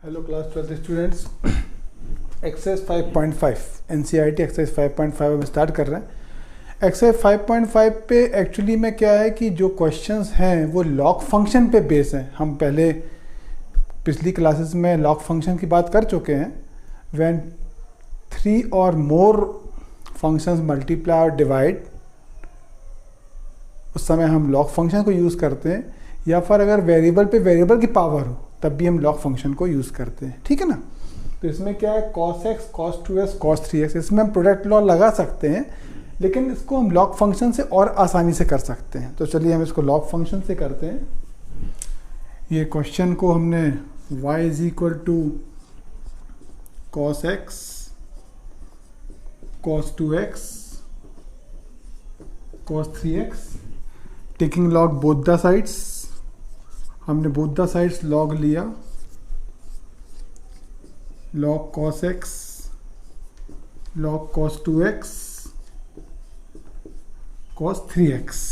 Hello class 12 students. Exercise 5.5 NCERT exercise 5.5 हम start कर रहे हैं। एक्सरसाइज 5.5 पे एक्चुअली में क्या है कि जो क्वेश्चंस हैं वो लॉग फंक्शन पे बेस हैं। हम पहले पिछली क्लासेस में लॉग फंक्शन की बात कर चुके हैं। व्हेन 3 और मोर फंक्शंस मल्टीप्लाई और डिवाइड, उस समय हम लॉग फंक्शन को यूज़ करते हैं, या फिर अगर वेरिएबल पे वेरिएबल की पावर हो तब भी हम लॉग फंक्शन को यूज़ करते हैं। ठीक है ना। तो इसमें क्या है, cos x, cos 2x, cos 3x, इसमें हम प्रोडक्ट लॉ लगा सकते हैं, लेकिन इसको हम लॉग फंक्शन से और आसानी से कर सकते हैं। तो चलिए हम इसको लॉग फंक्शन से करते हैं। ये क्वेश्चन को हमने y is equal to cos x, cos 2x, cos 3x, taking log both the sides. हमने बोथ द साइड्स लॉग लिया, log cos x, log cos 2x, cos 3x।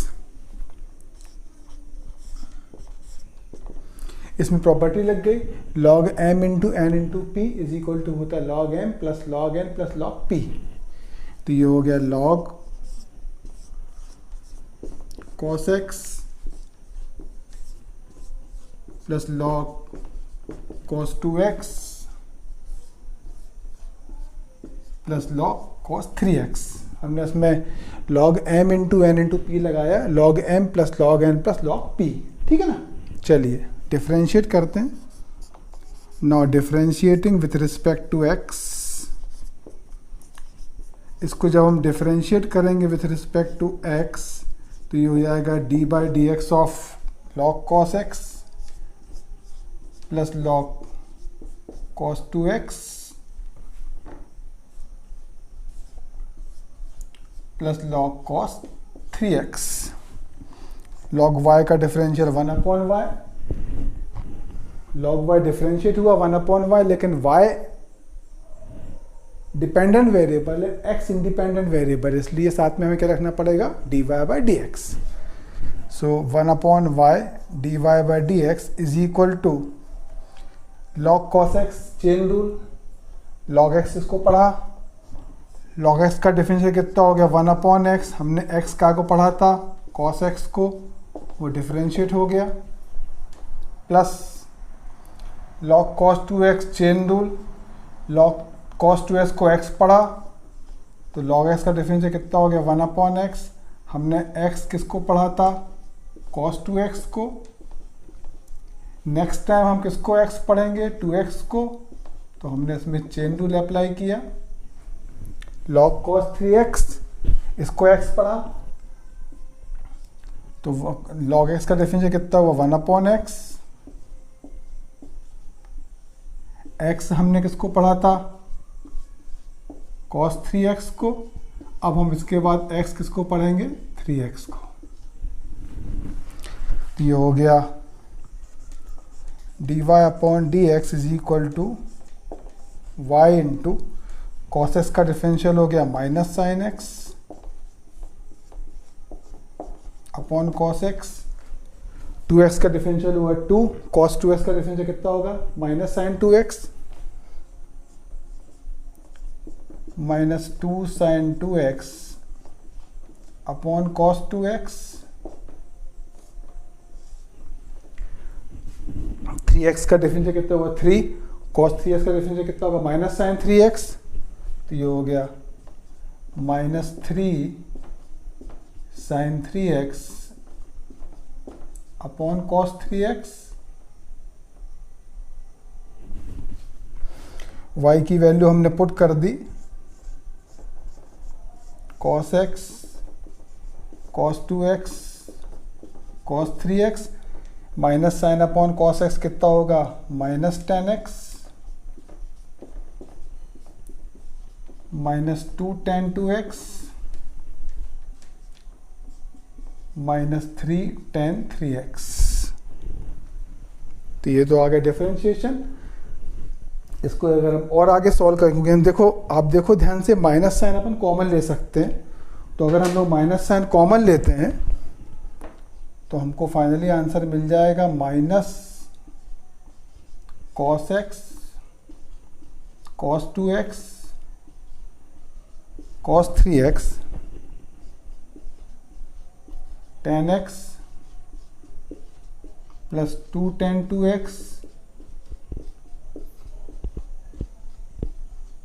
इसमें प्रॉपर्टी लग गई, log m into n into p is equal to होता है log m plus log n plus log p। तो ये हो गया log cos x plus log cos 2x plus log cos 3x। हमने इसमें log m into n into p लगाया, log m plus log n plus log p। ठीक है ना। चलिए डिफ्रेंशिएट करते हैं। Now differentiating with respect to x, इसको जब हम डिफ्रेंशिएट करेंगे विथ रिस्पेक्ट टू x तो ये हो जाएगा d by d x of log cos x plus log cos 2x plus log cos 3x। log y का differential 1/y, log y differentiate हुआ 1/y, लेकिन y डिपेंडेंट वेरिएबल है, x independent variable, इसलिए साथ में हमें क्या रखना पड़ेगा, dy by d x. So 1/y dy by d x is equal to log cos x, chain rule, log x इसको पढ़ा, log x का डिफरेंशियल कितना हो गया 1/x, हमने x का को पढ़ा था cos x को, वो डिफरेंशिएट हो गया, plus log cos 2x chain rule, log cos 2x को x पढ़ा तो log x का डिफरेंशियल कितना हो गया 1/x, हमने x किसको पढ़ा था cos 2x को। नेक्स्ट टाइम हम किसको x पढ़ेंगे 2x को, तो हमने इसमें चेन रूल अप्लाई किया, log cos 3x इसको x पढ़ा तो log x का डिफरेंशियल कितना हुआ 1/x, x हमने किसको पढ़ा था cos 3x को। अब हम इसके बाद x किसको पढ़ेंगे 3x को। तो ये हो गया dy upon d x is equal to y into cos x का डिफरेंशियल हो गया minus sine x upon cos x, 2x का डिफरेंशियल हुआ 2, cos 2x का डिफरेंशियल कितना होगा minus sine 2x, minus 2 sine 2x upon cos 2x, 3x का differential कितना होगा 3, cos 3x का डिफरेंशियल कितना होगा माइनस साइन 3x। तो ये हो गया minus 3 sine 3x upon cos 3x। y की वैल्यू हमने पुट कर दी, cos x, cos 2x, cos 3x, minus sine upon cos x कितना होगा minus 10x, minus 2 tan 2x, minus 3 tan 3x। तो ये तो आ गया डिफरेंशिएशन। इसको अगर हम और आगे सॉल्व करेंगे, देखो आप देखो ध्यान से, माइनस साइन अपन कॉमन ले सकते हैं। तो अगर हम लोग माइनस साइन कॉमन लेते हैं तो हमको फाइनली आंसर मिल जाएगा minus cos x cos 2x cos 3x tan x plus 2 tan 2x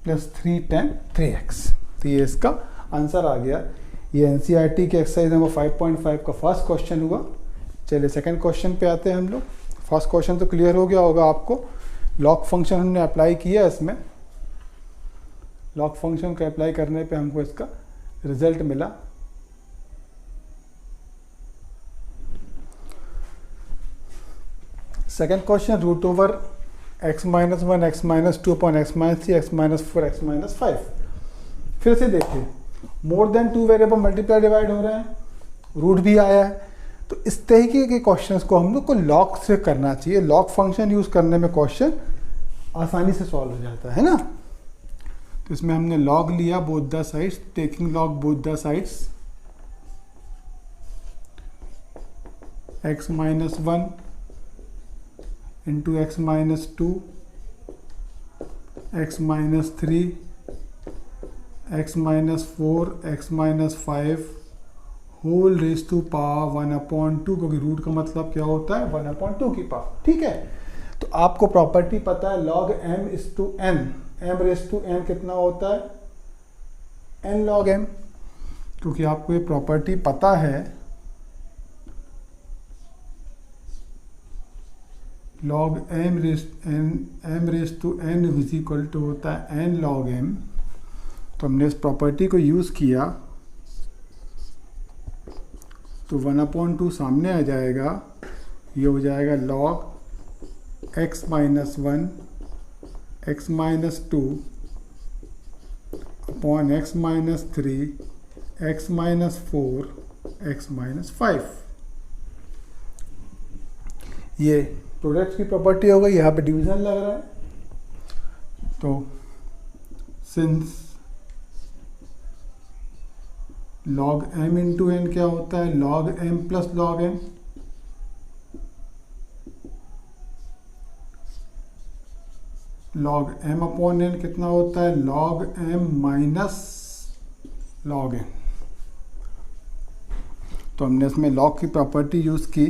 plus 3 tan 3x। तो ये इसका आंसर आ गया। ये एनसीईआरटी के एक्सरसाइज नंबर 5.5 का फर्स्ट क्वेश्चन हुआ। चलिए सेकंड क्वेश्चन पे आते हैं हम लोग। फर्स्ट क्वेश्चन तो क्लियर हो गया होगा आपको। लॉग फंक्शन हमने अप्लाई किया इसमें। लॉग फंक्शन को अप्लाई करने पे हमको इसका रिजल्ट मिला। Second question root over x minus 1 x minus 2 upon x minus 3 x minus 4 x minus 5। फिर से देखिए, more than 2 variable multiply divide हो रहे हैं, रूट भी आया है। तो इस तरीके के क्वेश्चंस को हम लोग को लॉग से करना चाहिए। लॉग फंक्शन यूज करने में क्वेश्चन आसानी से सॉल्व हो जाता है ना। तो इसमें हमने लॉग लिया both the sides, taking log both the sides, x minus 1 into x minus 2 x minus 3 x minus 4 x minus 5 whole raise to power 1/2, क्योंकि रूट का मतलब क्या होता है 1/2 की पावर। ठीक है, तो आपको प्रॉपर्टी पता है log m is to n, m raise to n कितना होता है n log m। क्योंकि आपको ये प्रॉपर्टी पता है log m raise to n is equal to होता है n log m। तो हमने इस प्रॉपर्टी को यूज़ किया तो 1/2 सामने आ जाएगा। ये हो जाएगा log x minus 1 x minus 2 upon x minus 3 x minus 4 x minus 5। ये प्रोडक्ट की प्रॉपर्टी हो गई। यहाँ पे डिवीजन लग रहा है, तो since log m into n क्या होता है log m plus log m, log m upon n कितना होता है log m minus log n। तो हमने इसमें log की प्रॉपर्टी यूज की,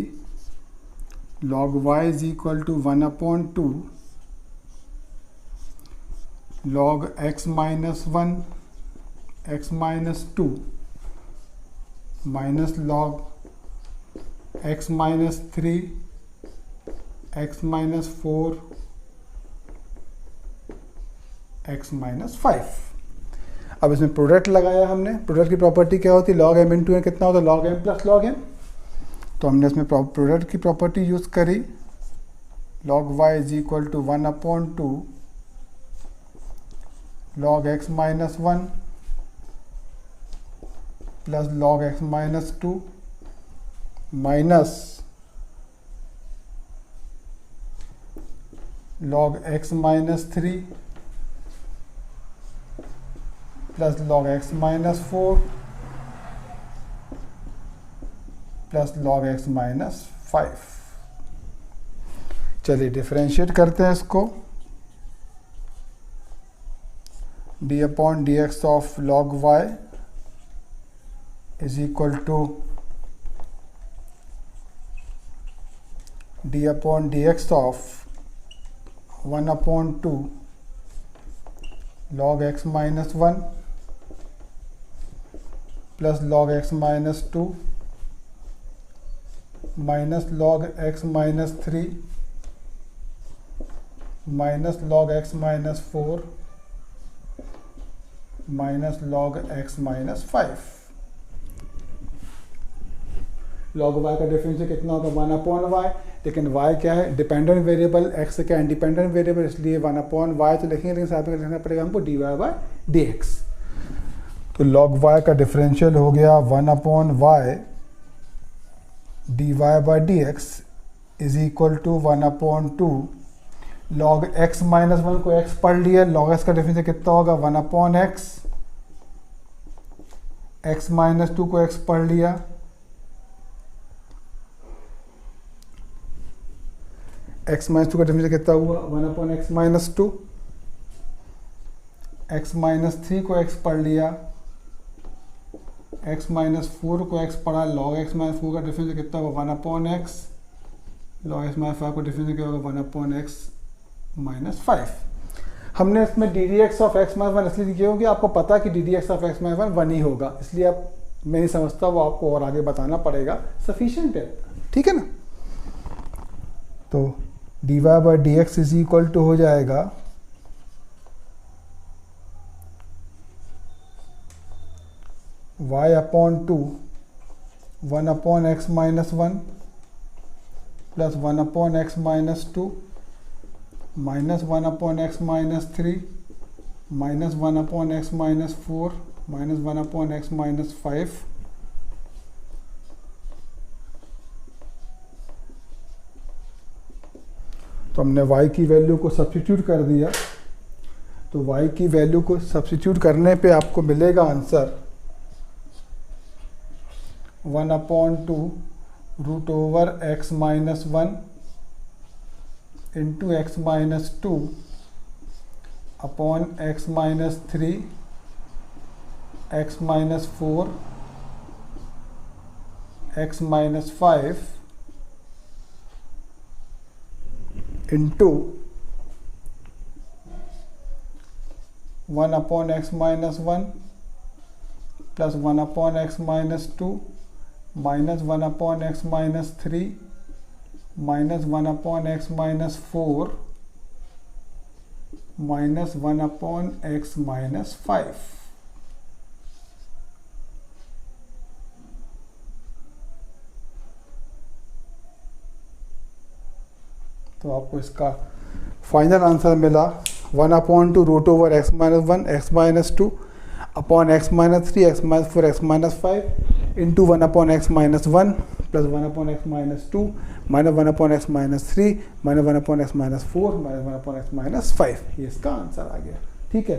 log y is equal to 1/2 log x minus 1 x minus 2 minus log x minus 3 x minus 4 x minus 5। अब इसमें प्रोडक्ट लगाया हमने। प्रोडक्ट की प्रॉपर्टी क्या होती है log m इंटू n कितना होता है log m plus log m। तो हमने इसमें प्रोडक्ट की प्रॉपर्टी यूज करी, log y is equal to 1/2 log x minus 1 plus log x minus 2 minus log x minus 3 plus log x minus 4 plus log x minus 5। चलिए differentiate करते हैं इसको। d upon d x of log y is equal to d upon d x of 1/2 log x minus 1 plus log x minus 2 minus log x minus 3 minus log x minus 4 minus log x minus 5। log y का differential कितना होगा 1/y, लेकिन y क्या है dependent variable, x क्या independent variable, इसलिए 1/y तो लिखेंगे, लेकिन साथ में लिखना पड़ेगा हमको dy बाय dx। तो log y का डिफरेंशियल हो गया 1/y dy by dx is equal to 1/2 log x minus 1 को x पढ़ लिया, log x का डिफरेंशियल कितना होगा 1/x, x माइनस 2 को x पढ़ लिया, x माइनस 2 का डिफरेंशियल कितना हुआ 1/x माइनस 2 x माइनस 3 को x पढ़ लिया, x माइनस 4 को x पढ़ा, log x माइनस 4 का डिफरेंस कितना होगा 1/x, log x माइनस 5 का डिफरेंस क्या होगा 1/x माइनस 5। हमने इसमें D d x of x minus 1 इसलिए किया क्योंकि आपको पता है कि d d x of x minus 1 ही होगा, इसलिए आप मैं नहीं समझता वो आपको और आगे बताना पड़ेगा, सफिशिएंट है, ठीक है ना। तो d y by d x is equal to हो जाएगा y/2 1/x minus 1 plus 1/x minus 2 minus 1/x minus 3 minus 1/x minus 4 minus 1/x minus 5 तो हमने y की वैल्यू को सब्स्टिट्यूट कर दिया, तो y की वैल्यू को सब्स्टिट्यूट करने पे आपको मिलेगा answer 1/2 root over x minus 1 into x minus 2 upon x minus 3 x minus 4 x minus 5 into 1/x minus 1 plus 1/x minus 2 minus 1/x minus 3 minus 1/x minus 4 minus 1/x minus 5। तो आपको इसका final answer मिला 1/2 root over x minus 1 x minus 2 upon x minus 3 x minus 4 x minus 5 into 1/x minus 1 plus 1/x minus 2 minus 1/x minus 3 minus 1/x minus 4 minus 1/x minus 5, ये इसका answer आ गया, ठीक है।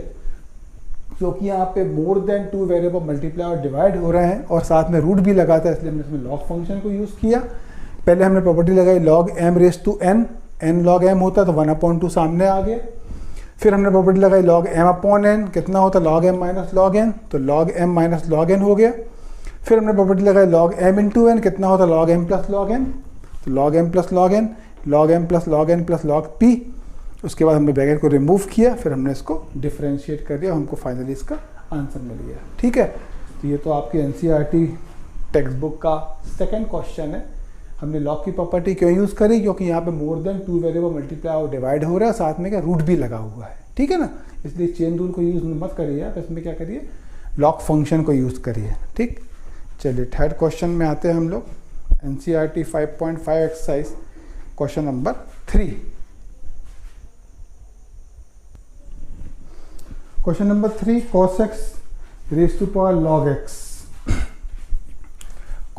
क्योंकि यहाँ पे मोर देन 2 वेरिएबल मल्टीप्लाई और डिवाइड हो रहे हैं और साथ में रूट भी लगाता है, इसलिए हमने इसमें लॉग फंक्शन को यूज़ किया। पहले हमने प्रॉपर्टी लगाई log m raise to n, n log m होता तो 1/2 सामने आ गया। फिर हमने प्रॉपर्टी लगाई log m अपॉन n, कितना होता log m minus log n, तो log m minus log n हो गया। फिर हमने प्रॉपर्टी लगाई log m इंटू n, कितना होता log m plus log n, तो log m plus log n, log m plus log n plus log p। उसके बाद हमने ब्रैकेट को रिमूव किया, फिर हमने इसको डिफरेंशिएट कर दिया, हमको फाइनली इसका आंसर मिल गया, ठीक है। तो ये तो आपकी एनसीईआरटी टेक्स्ट बुक का सेकेंड क्वेश्चन है। हमने लॉग की प्रॉपर्टी क्यों यूज़ करी, क्योंकि यहाँ पे मोर देन 2 वेरिएबल मल्टीप्लाई और डिवाइड हो रहा है, साथ में क्या रूट भी लगा हुआ है, ठीक है ना। इसलिए चेन रूल को यूज़ मत करिए आप, इसमें क्या करिए लॉग फंक्शन को यूज़ करिए, ठीक। चलिए थर्ड क्वेश्चन में आते हैं हम लोग, NCERT 5.5 exercise question number 3। Question number 3, cos x raise to power log x,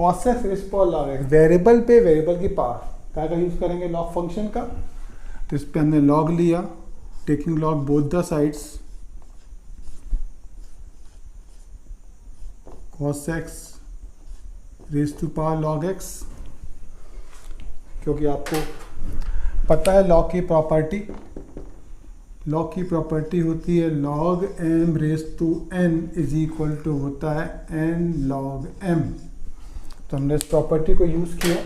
cos x raise power log x, variable पे वेरिएबल की पावर का यूज करेंगे लॉग फंक्शन का। तो इस पे हमने log लिया, taking log both the sides, cos x raise to power log x, क्योंकि आपको पता है लॉग की प्रॉपर्टी होती है log m raise to n is equal to होता है n log m। तो हमने इस प्रॉपर्टी को यूज़ किया,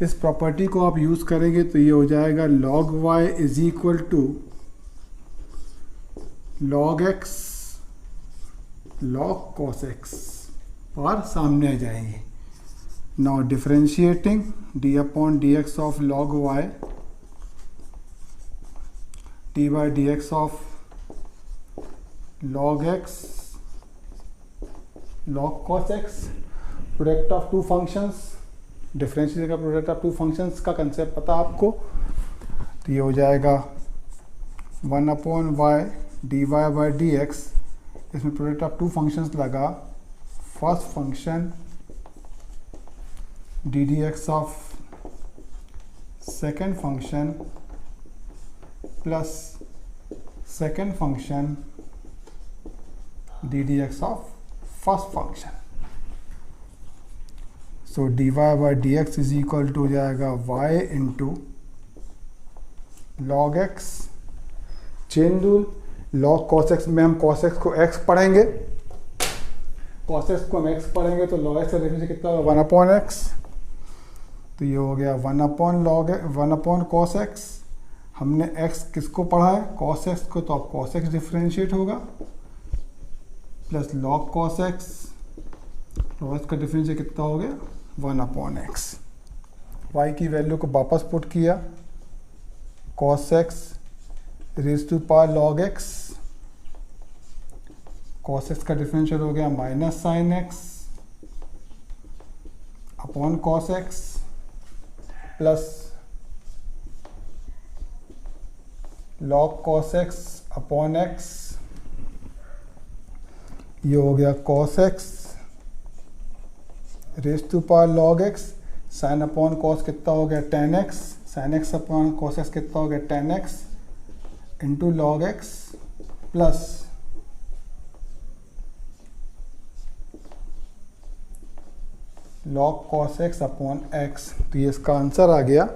इस प्रॉपर्टी को आप यूज़ करेंगे तो ये हो जाएगा log y is equal to log x log cos x, और सामने आ जाएंगे। Now differentiating d upon d x of log y d by dx of log x log cos x, product of two functions, differential का product of two functions का concept पता आपको। तो ये हो जाएगा 1/y dy by dx, इसमें product of two functions लगा, first function d d x of second function plus second function d d x of first function. So d y by d x is equal to हो जाएगा y into log x, chain rule log cos x में हम cos x को x पढ़ेंगे, cos x को हम x पढ़ेंगे तो लॉग एक्स का डिफरेंशियल कितना होगा 1 अपॉन एक्स। तो ये हो गया 1 अपॉन कॉस एक्स। हमने एक्स किसको पढ़ा है कॉस एक्स को, तो अब कॉस एक्स डिफरेंशिएट होगा plus log cos x, log x का डिफरेंशियल कितना हो गया 1 अपॉन एक्स। वाई की वैल्यू को वापस पुट किया, cos x raise to power log x, cos x का डिफरेंशियल हो गया minus sine x upon cos x plus log cos x upon x. ये हो गया cos x raise to power log x, sine upon cos कितना हो गया tan x, sine x upon cos x कितना हो गया tan x into log x plus log cos x upon x. तो ये इसका आंसर आ गया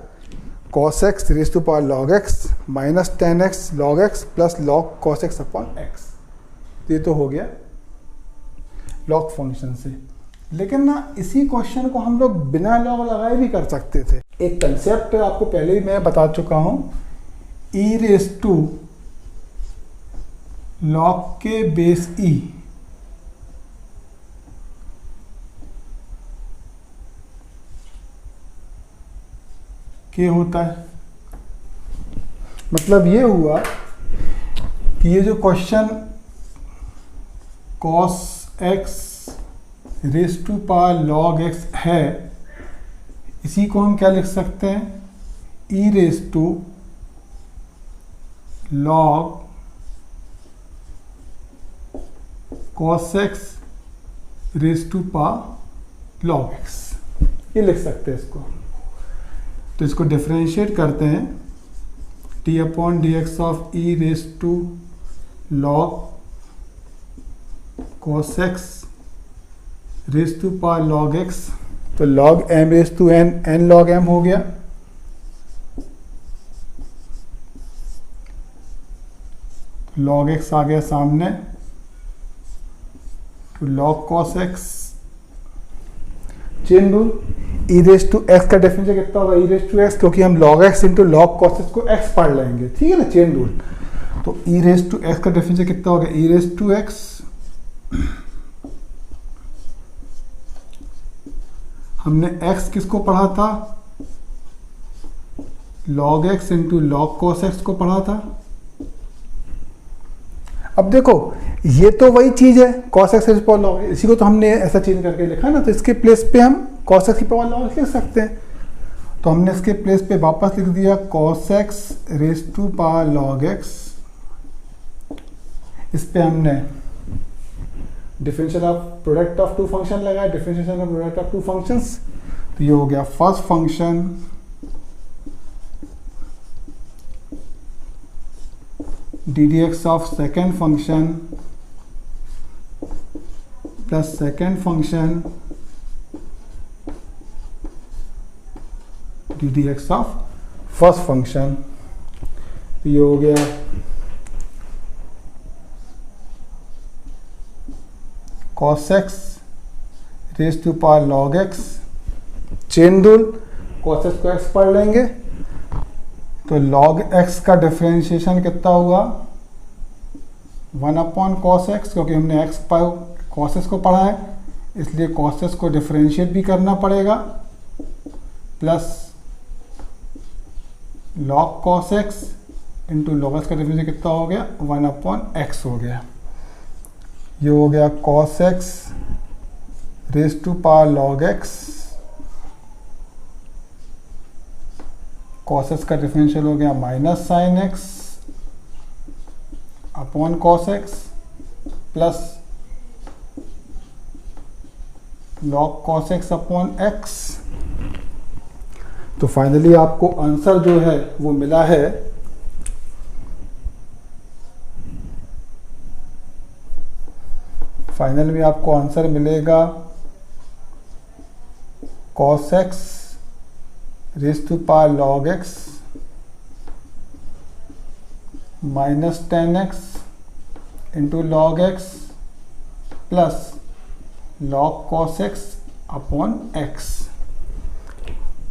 cos x raise to power log x minus tan x log x plus log cos x upon x. ये तो हो गया लॉग फंक्शन से। लेकिन ना इसी क्वेश्चन को हम लोग बिना लॉग लगाए भी कर सकते थे। एक कंसेप्ट आपको पहले ही मैं बता चुका हूं, ई रेज टू लॉग के बेस ई, के होता है। मतलब ये हुआ कि ये जो question cos x raise to power log x है, इसी को हम क्या लिख सकते हैं e raise to log cos x raise to power log x, ये लिख सकते हैं इसको। तो इसको डिफरेंशिएट करते हैं, d upon d x of e raise to log cos x raise to power log x. तो log m raise to n, n log m हो गया। लॉग एक्स आ गया सामने, तो log cos x, chain rule, e raise to x का definition कितना होगा ई रेज टू एक्स, क्योंकि हम log x into log cos x को एक्स पढ़ लेंगे, ठीक है ना, चेन रूल। तो ई रेज टू एक्स का डेफिनेशन कितना होगा ई रेज टू एक्स हमने x किसको पढ़ा था log x into log cos x को पढ़ा था। अब देखो ये तो वही चीज है cos x पर log, इसी को तो हमने ऐसा चेंज करके लिखा ना, तो इसके प्लेस पे हम cos x की पावर log x लिख सकते हैं। तो हमने इसके प्लेस पे वापस लिख दिया cos x raise to power log x, इस पे हमने differential of product of two function लगाया, differentiation of product of two functions. तो ये हो गया first function d d x of second function plus second function d d x of first function. तो ये हो गया cos x raise to power log x, chain rule, cos x को x पढ़ लेंगे, तो log x का differentiation कितना हुआ 1 अपॉन cos x, क्योंकि हमने cos x को पढ़ा है इसलिए cos x को डिफरेंशिएट भी करना पड़ेगा, plus log cos x into log x का डिफरेंशिएशन कितना हो गया 1 अपॉन x हो गया। ये हो गया cos x raise to power log x, cos x का डिफरेंशियल हो गया minus sine x upon cos x plus log cos x upon x। तो फाइनली आपको आंसर जो है वो मिला है फाइनल में आपको आंसर मिलेगा cos x raise to power log x minus tan x into log x plus log cos x upon x.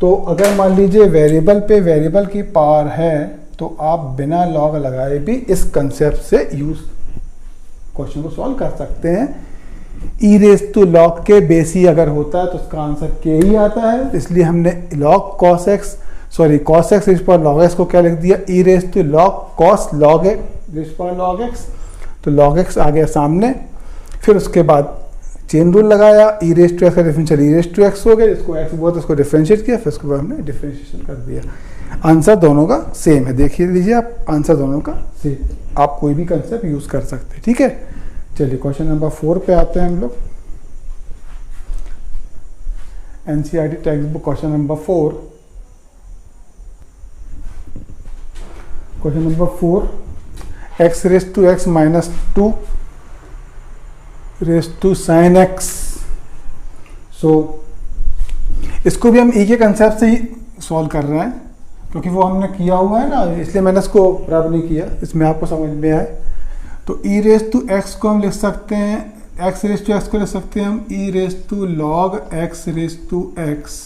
तो अगर मान लीजिए वेरिएबल पे वेरिएबल की पावर है तो आप बिना लॉग लगाए भी इस कंसेप्ट से यूज क्वेश्चन को सॉल्व कर सकते हैं। ई रेज टू लॉग के बेस ही अगर होता है तो उसका आंसर के ही आता है, इसलिए हमने log cos x cos x raise पर लॉग एक्स को क्या लिख दिया, e raise to log cos log x raise पर लॉग एक्स। तो लॉग एक्स आ गया सामने, फिर उसके बाद चेन रूल लगाया, ई रेज टू एक्स का differential e raise to x हो गया, इसको एक्स बोला तो उसको डिफरेंशिएट किया, फिर उसके बाद हमने डिफरेंशिएशन कर दिया। आंसर दोनों का सेम है, देखिए लीजिए आप, आंसर दोनों का सेम। आप कोई भी कंसेप्ट यूज कर सकते हैं, ठीक है। चलिए क्वेश्चन नंबर 4 पे आते हैं हम लोग। NCERT text book question number 4। Question number 4, x raise to x minus 2 raise to sine x. So इसको भी हम ई के कंसेप्ट से ही सॉल्व कर रहे हैं, क्योंकि वो हमने किया हुआ है ना, इसलिए मैंने इसको रब नहीं किया, इसमें आपको समझ में आए। तो ई रेज टू एक्स को हम लिख सकते हैं, एक्स रेज टू एक्स को लिख सकते हैं हम e raise to log x raise to x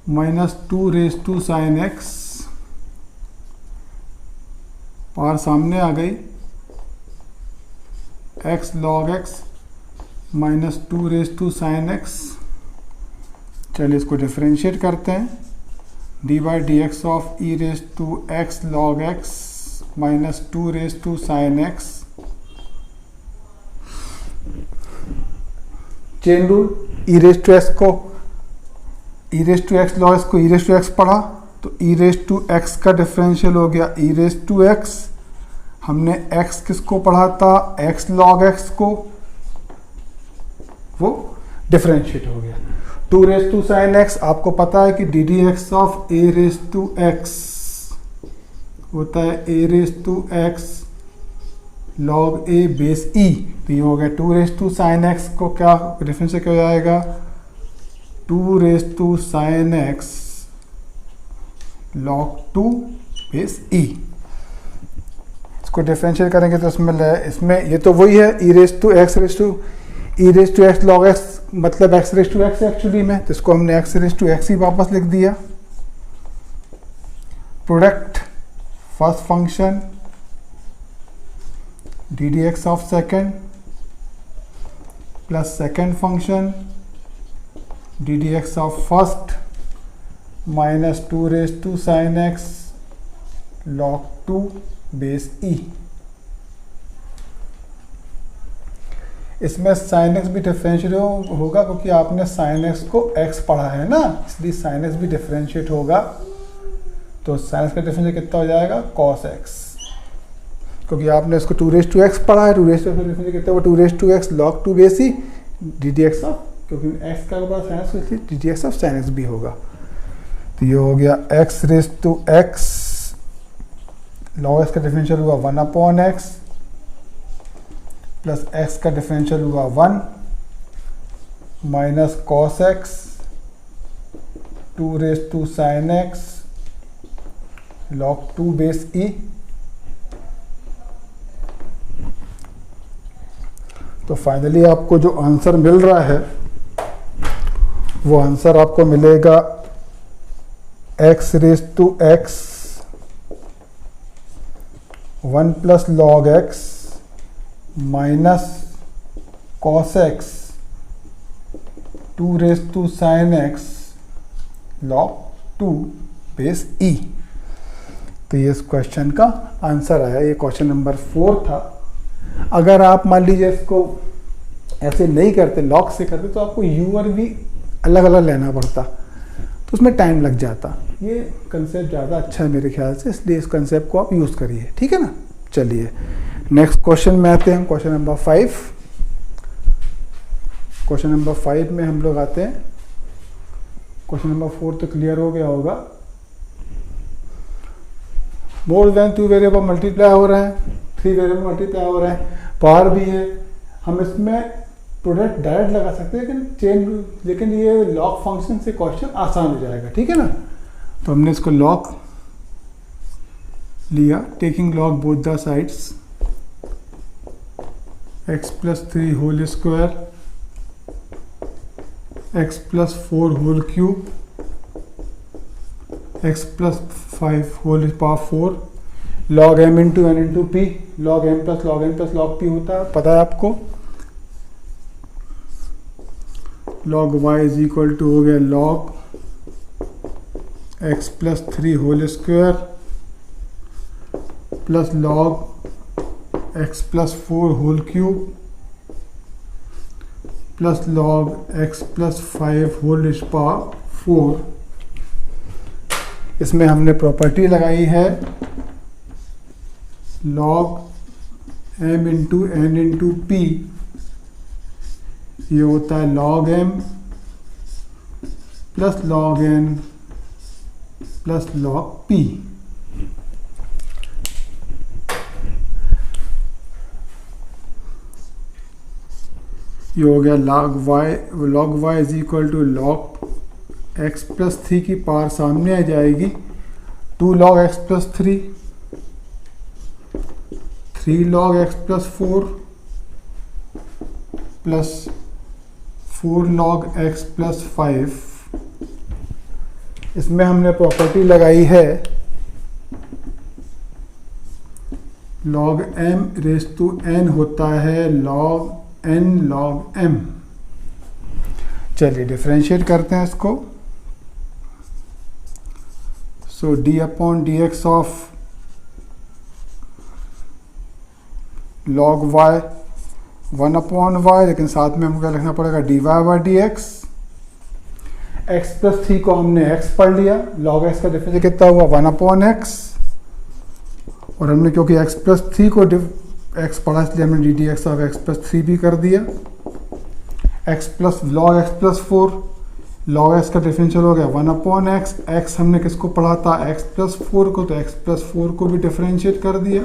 minus 2 raise to sine x. Power सामने आ गई, x log x minus 2 raise to sine x. चलिए इसको डिफरेंशिएट करते हैं, d by d x of e raise to x log x minus 2 raise to sine x. Chain rule, e raise to x को e raise to x log x को e raise to x पढ़ा, तो e raise to x का differential हो गया e raise to x. हमने x किसको पढ़ा था, x log x को, वो डिफरेंशिएट हो गया। 2 रेज टू साइन x, आपको पता है कि d d x of a raise to x होता है a raise to x log a base e। तो ये हो गया 2 रेज टू साइन x को क्या डिफरेंशिएट क्या हो जाएगा, 2 raise to sine x log 2 base e। इसको डिफरेंशिएट करेंगे तो इसमें ये तो वही है, e raise to x log x, मतलब x raise to x actually में, तो इसको हमने एक्स रेज टू एक्स ही वापस लिख दिया। Product first function d d x of second plus second function d d x of first minus 2 raise to sine x log 2 base ई। इसमें sign x भी डिफरेंशिएट होगा, क्योंकि आपने साइन एक्स को एक्स पढ़ा है ना, इसलिए साइन एक्स भी डिफरेंशिएट होगा। तो साइन एक्स का डिफरेंशिएट कितना हो जाएगा, कॉस एक्स, क्योंकि आपने इसको 2 रेज टू एक्स पढ़ा है, 2 रेज टू एक्स डिफरेंशिएट कितना हुआ, 2 raise to x log 2 base e d d x of, क्योंकि एक्स का बड़ा साइन एक्स, इसलिए d d x of sine x भी होगा। तो ये हो गया x raise to x log x का डिफरेंशियल हुआ 1 अपॉन एक्स प्लस एक्स का डिफरेंशियल हुआ 1 minus cos x 2 raise to sine x log 2 base e. तो फाइनली आपको जो आंसर मिल रहा है वो आंसर आपको मिलेगा x raise to x 1 plus log x minus cos x 2 raise to sine x log 2 base e. तो ये इस क्वेश्चन का आंसर आया, ये क्वेश्चन नंबर 4 था। अगर आप मान लीजिए इसको ऐसे नहीं करते, लॉग से करते, तो आपको यू और वी अलग अलग लेना पड़ता, तो उसमें टाइम लग जाता। ये कंसेप्ट ज़्यादा अच्छा है मेरे ख्याल से, इसलिए इस कंसेप्ट को आप यूज़ करिए, ठीक है ना। चलिए नेक्स्ट क्वेश्चन में आते हैं हम, क्वेश्चन नंबर 5। क्वेश्चन नंबर 5 में हम लोग आते हैं, क्वेश्चन नंबर 4 तो क्लियर हो गया होगा। मोर देन 2 वेरिएबल मल्टीप्लाई हो रहे हैं, 3 वेरिएबल मल्टीप्लाई हो रहे हैं, पावर भी है, हम इसमें प्रोडक्ट डायरेक्ट लगा सकते हैं, लेकिन ये लॉग फंक्शन से क्वेश्चन आसान हो जाएगा, ठीक है ना। तो हमने इसको लॉग लिया, taking log both the sides, x plus 3 whole square x plus 4 whole cube x plus 5 whole power 4 log m into n into p. Log m plus log n plus log p होता है, पता है आपको। Log y is equal to हो गया log x plus 3 whole square plus log x plus 4 whole cube plus log x plus 5 whole power 4। इसमें हमने property लगाई है log m into n into p, ये होता है log m plus log n plus log p. ये हो गया log y is equal to log x plus 3 की पावर सामने आ जाएगी, 2 log x plus 3 log x plus 4 plus 4 log x plus 5। इसमें हमने प्रॉपर्टी लगाई है log m raise to n होता है लॉग एन लॉग एम। चलिए डिफरेंशिएट करते हैं इसको। So d upon d x of log y 1 upon y, लेकिन साथ में हमको क्या लिखना पड़ेगा d y by d x. X plus 3 को हमने एक्स पढ़ लिया, लॉग एक्स का डिफरेंस कितना हुआ 1 अपॉन एक्स, और हमने क्योंकि एक्स प्लस 3 को एक्स पढ़ा इसलिए हमने D d x of x plus 3 भी कर दिया। X plus log x plus 4, log x का डिफरेंशियल हो गया 1 अपॉन एक्स। एक्स हमने किसको पढ़ा था एक्स प्लस 4 को, तो एक्स प्लस 4 को भी डिफरेंशिएट कर दिया।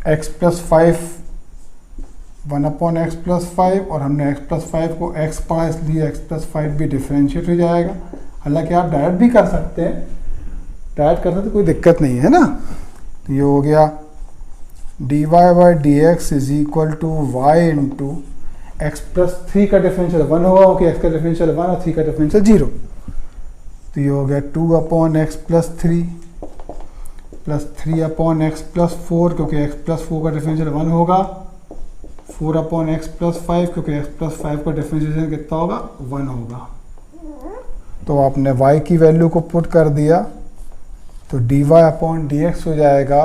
X plus 5 1 upon x plus 5, और हमने एक्स प्लस 5 को एक्स पढ़ा इसलिए एक्स प्लस 5 भी डिफरेंशिएट हो जाएगा। हालांकि आप डायरेक्ट भी कर सकते हैं, डायरेक्ट करने तो कोई दिक्कत नहीं है ना। तो ये हो गया d y by d x is equal to y into x plus 3 का डिफरेंशियल 1 होगा, क्योंकि एक्स का डिफरेंशियल 1 और 3 का डिफरेंशियल 0। तो ये हो गया 2 upon x plus 3 plus 3 upon x plus 4, क्योंकि एक्स प्लस 4 का डिफरेंशियल 1 होगा, 4 अपॉन एक्स प्लस 5, क्योंकि एक्स प्लस 5 का डिफरेंशिएशन कितना होगा 1 होगा। तो आपने y की वैल्यू को पुट कर दिया, तो d y upon d x हो जाएगा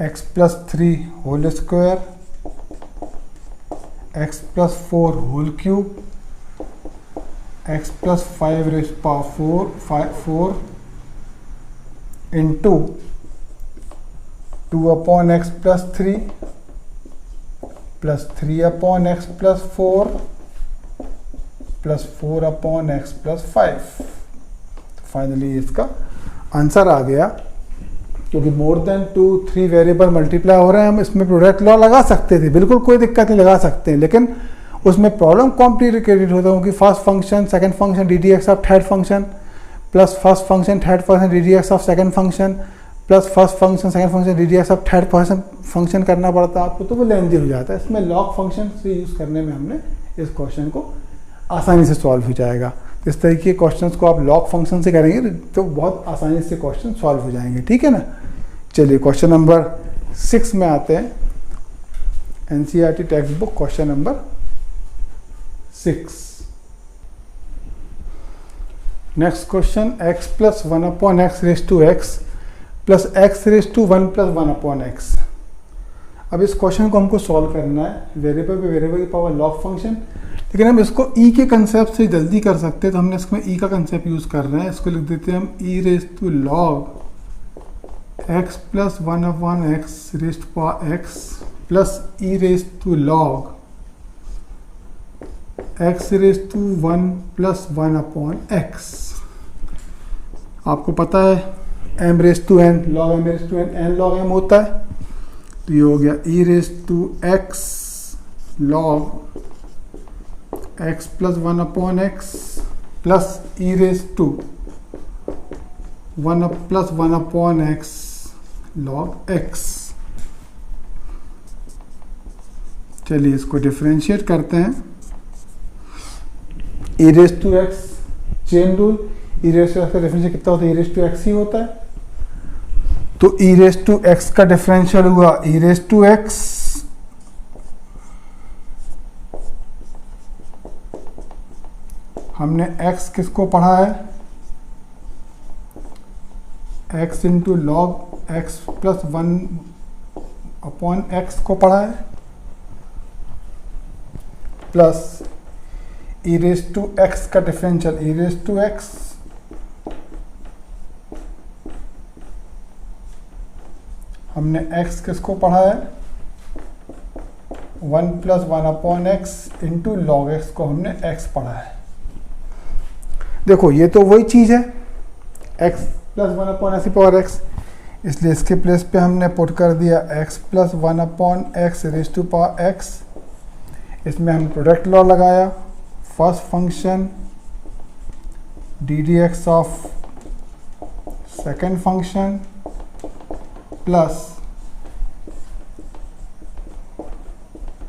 x plus 3 whole square x plus 4 whole cube x plus 5 raise power 4 into 2 upon x plus 3 plus 3 upon x plus 4 plus 4 upon x plus 5। Finally इसका answer आ गया। क्योंकि more than 2-3 variable multiply हो रहे हैं, हम इसमें प्रोडक्ट लॉ लगा सकते थे, बिल्कुल कोई दिक्कत नहीं, लगा सकते हैं, लेकिन उसमें प्रॉब्लम कॉम्प्लिकेटेड होता है कि first function second function d d x of third function plus first function third function d d x of second function plus first function second function d d x of third function करना पड़ता है आपको, तो वो lengthy हो जाता है। इसमें लॉग फंक्शन से यूज़ करने में हमने इस क्वेश्चन को आसानी से सॉल्व हो जाएगा। इस तरीके के क्वेश्चंस को आप लॉग फंक्शन से करेंगे तो बहुत आसानी से क्वेश्चन सॉल्व हो जाएंगे, ठीक है ना। चलिए क्वेश्चन नंबर 6 में आते हैं। NCERT text book question number 6। Next question x plus 1 upon x raise to x plus x raise to 1 plus 1 upon x. अब इस क्वेश्चन को हमको सॉल्व करना है वेरिएबल पे वेरिएबल की पावर लॉग फंक्शन, लेकिन हम इसको e के कंसेप्ट से जल्दी कर सकते हैं, तो हमने इसमें e का कंसेप्ट यूज़ कर रहे हैं। इसको लिख देते हैं हम e raise to log x plus 1 upon x raise to power x plus e raise to log x raise to 1 plus 1 upon x. आपको पता है m raise to n log m raise to n log m होता है, तो ये हो गया e raise to x log x plus 1 upon x plus e raise to 1 plus 1 upon x log x. चलिए इसको डिफरेंशिएट करते हैं। E raise to x, chain rule, e raise to x का डिफरेंशियल कितना होता है? ई रेज टू एक्स ही होता है। तो ई रेज टू एक्स का डिफरेंशियल हुआ ई रेज टू एक्स हमने x किसको पढ़ा है? x into log x plus 1 upon x को पढ़ा है, plus e raise to x का differential e raise to x हमने x किसको पढ़ा है? 1 plus 1 upon x into log x को हमने x पढ़ा है। देखो ये तो वही चीज़ है, x plus 1 upon x power x, इसलिए इसके प्लेस पे हमने पुट कर दिया x plus 1 upon x raise to power x। इसमें हम प्रोडक्ट लॉ लगाया, first function d d x of second function plus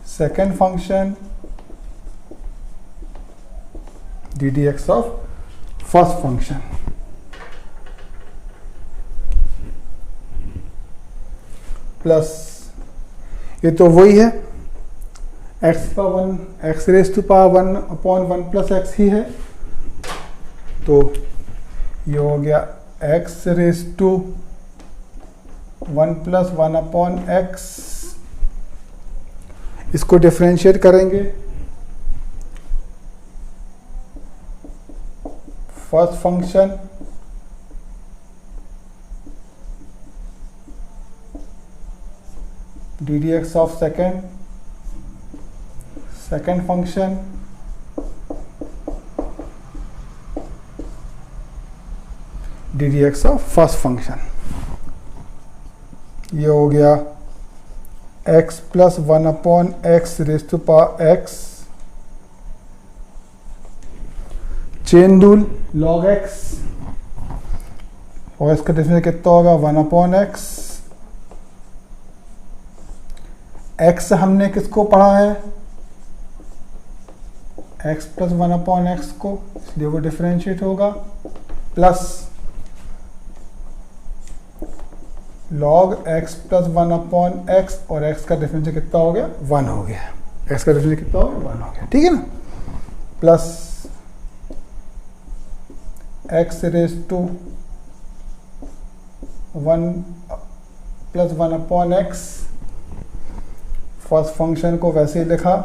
second function d d x of first function plus ये तो वही है x power 1 x raise to power 1 upon 1 plus x ही है। तो ये हो गया x raise to 1 plus 1 upon x. इसको डिफरेंशिएट करेंगे, first function d d x of second function d d x of first function. ये हो गया x plus 1 upon x raise to power x, chain rule log x, और इसका differential कितना होगा? 1 upon x। x हमने किसको पढ़ा है? x प्लस 1 अपॉन एक्स को, इसलिए वो डिफरेंशिएट होगा, plus log x plus 1 upon x, और x का डिफरेंशियल कितना हो गया? 1 हो गया। x का डिफरेंशियल कितना हो गया? 1 हो गया, ठीक है ना। Plus x raise to 1 plus 1 upon x, first function को वैसे ही लिखा,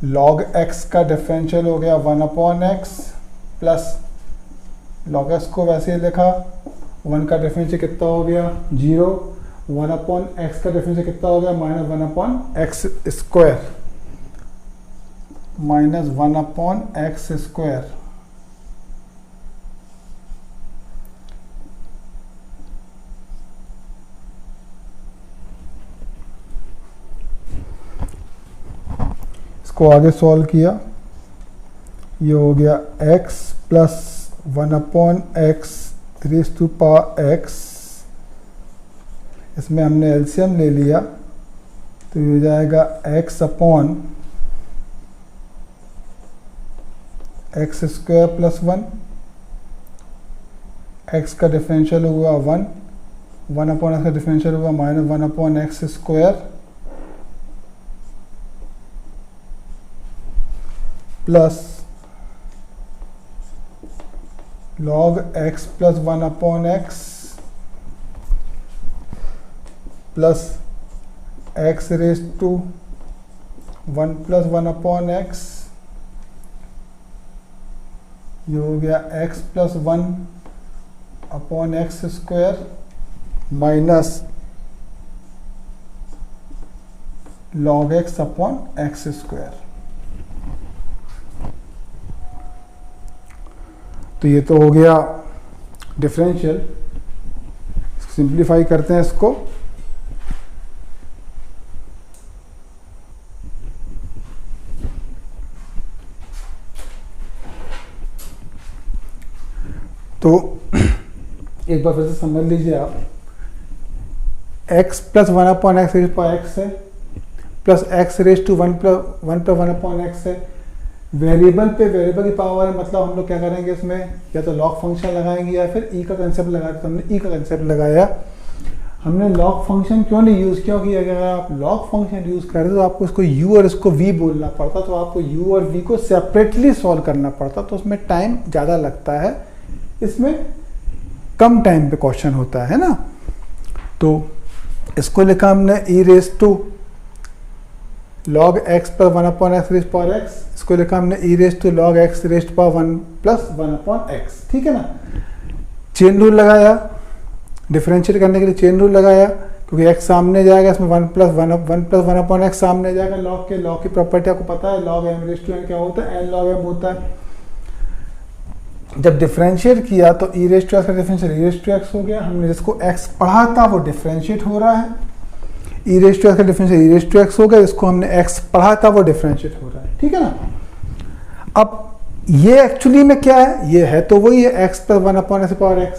लॉग x का डिफरेंशियल हो गया 1 upon x, plus log x को वैसे ही लिखा, 1 का डिफरेंशियल कितना हो गया? 0, 1 अपॉन एक्स का डिफरेंशियल कितना हो गया? Minus 1 upon x square, minus 1 upon x square. इसको आगे सॉल्व किया, ये हो गया x plus 1 upon x raise to power x, इसमें हमने एलसीएम ले लिया तो ये हो जाएगा x upon x square plus 1, x का डिफरेंशियल हुआ 1, 1 अपॉन एक्स का डिफरेंशियल हुआ minus 1 upon x square, plus log x plus 1 upon x, plus x raise to 1 plus 1 upon x, ये हो गया x plus 1 upon x square, minus log x upon x square. तो ये तो हो गया डिफरेंशियल। सिंप्लीफाई करते हैं इसको, तो एक बार फिर से समझ लीजिए आप, x plus 1/x raise power x है, plus x raise to 1 plus 1/x है। वेरिएबल पे वेरिएबल की पावर है, मतलब हम लोग क्या करेंगे इसमें, या तो लॉग फंक्शन लगाएंगे या फिर ई का कंसेप्ट लगाया, तो हमने ई का कंसेप्ट लगाया। हमने लॉग फंक्शन क्यों नहीं यूज़ किया, क्योंकि अगर आप लॉग फंक्शन यूज़ करें तो आपको इसको u और इसको v बोलना पड़ता, तो आपको u और v को सेपरेटली सॉल्व करना पड़ता, तो उसमें टाइम ज़्यादा लगता है, इसमें कम टाइम पे क्वेश्चन होता है ना। तो इसको लिखा हमने e raise to log x plus 1/x raise power x, इसको लिखा हमने e raise to log x raise power 1 plus 1/x, ठीक है ना। चेन रूल लगाया, डिफरेंशिएट करने के लिए चेन रूल लगाया, क्योंकि x सामने जाएगा, इसमें 1 प्लस 1/x सामने जाएगा। लॉग की प्रॉपर्टी आपको पता है, log m raise to n क्या होता है, n log m होता है। जब डिफरेंशिएट किया तो e रेज टू x का differential e raise to x हो गया। हमने जिसको x पढ़ा था वो डिफरेंशिएट हो रहा है, e रेज टू x का differential e raise to x हो गया, जिसको हमने x पढ़ा था वो डिफरेंशिएट हो रहा है, ठीक है ना। अब ये एक्चुअली में क्या है, ये है तो वही है x plus 1/x power x,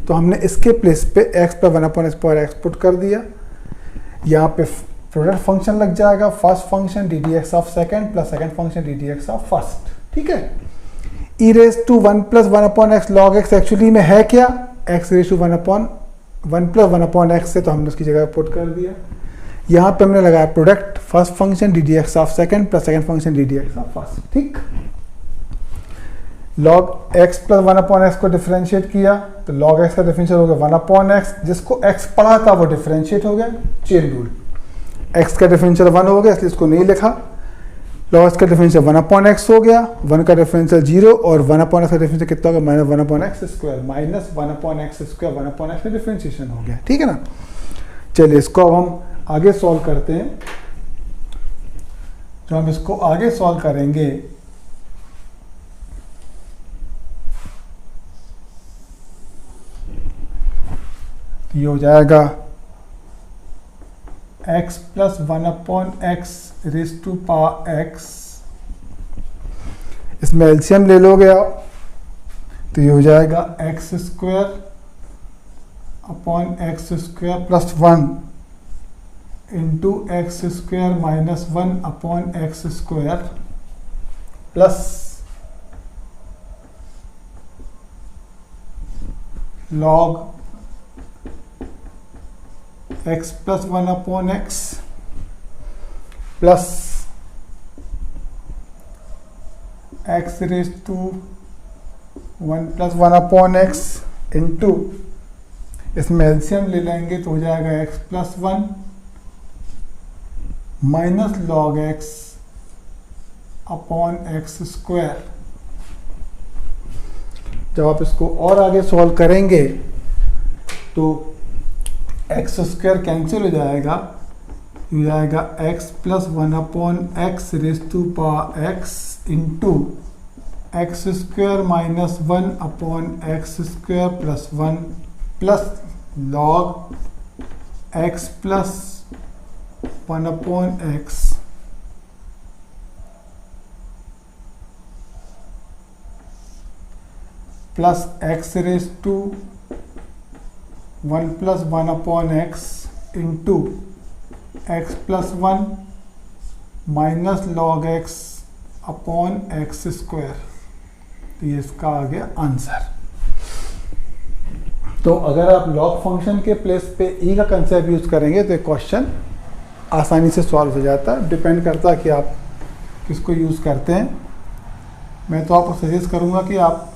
तो हमने इसके प्लेस पे x plus 1/x power x put कर दिया। यहाँ पे प्रोडक्ट फंक्शन लग जाएगा, first function d d x of second plus second function d d x of first, ठीक है। e raise to 1 plus 1/x log x actually में है क्या, x raise to 1 plus 1/x से, तो हमने उसकी जगह पुट कर दिया। यहाँ पे हमने लगाया product first function d d x of second plus second function d d x of first, ठीक। log x प्लस 1/x को डिफरेंशिएट किया तो log x का डिफरेंशियल हो गया 1/x, जिसको x पढ़ा था वो डिफरेंशिएट हो गया, चेन रूल। x का डिफरेंशियल 1 हो गया, इसलिए इसको नहीं लिखा। log x का डिफरेंशियल 1/x हो गया, 1 का डिफरेंशियल 0 और 1/x का डिफरेंशियल कितना होगा, -1/x square, minus 1/x square, 1/x का डिफरेंशिएशन हो गया, ठीक है ना। चलिए इसको अब हम आगे सॉल्व करते हैं। जो हम इसको आगे सॉल्व करेंगे ये हो जाएगा x plus 1/x raise to power x, इसमें एलसीएम ले लोगे आप तो ये हो जाएगा x square upon x square plus 1 into x square minus 1 upon x square plus log x plus 1/x plus x raise to 1 plus 1/x into, इसमें LCM ले लेंगे तो हो जाएगा x plus 1 minus log x upon x square. जब आप इसको और आगे सॉल्व करेंगे तो एक्स स्क्वायर कैंसिल हो जाएगा, हो जाएगा x plus 1/x raise to power x into x square minus 1 upon x square plus 1 plus log x plus 1/x plus x raise to 1 plus 1/x into x plus 1 minus log x upon x square. तो ये इसका आ गया answer. तो अगर आप log function के place पे ई का कंसेप्ट यूज करेंगे तो क्वेश्चन आसानी से सॉल्व हो जाता है। डिपेंड करता है कि आप किसको यूज़ करते हैं। मैं तो आपको सजेस्ट करूँगा कि आप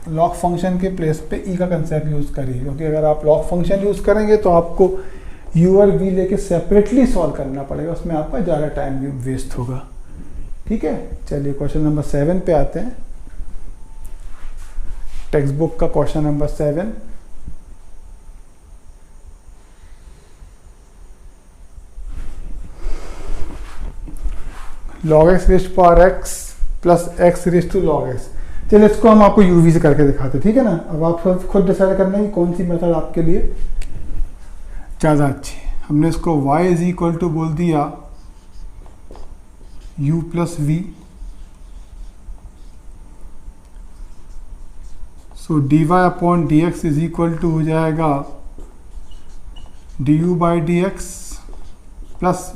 लॉग फंक्शन के प्लेस पे ई का कंसेप्ट यूज़ करिए, क्योंकि अगर आप लॉग फंक्शन यूज़ करेंगे तो आपको यू और वी लेके सेपरेटली सॉल्व करना पड़ेगा, उसमें आपका ज़्यादा टाइम भी वेस्ट होगा। ठीक है, चलिए क्वेश्चन नंबर 7 पे आते हैं। टेक्स्ट बुक का question number 7। log x raise to power x plus x raise to log x। चलिए इसको हम आपको यूवी से करके दिखाते हैं, ठीक है ना। अब आप खुद डिसाइड करना है कि कौन सी मेथड आपके लिए ज़्यादा अच्छी है। हमने इसको y इज इक्वल टू बोल दिया u plus v so d y upon d x is equal to हो जाएगा d u by d x plus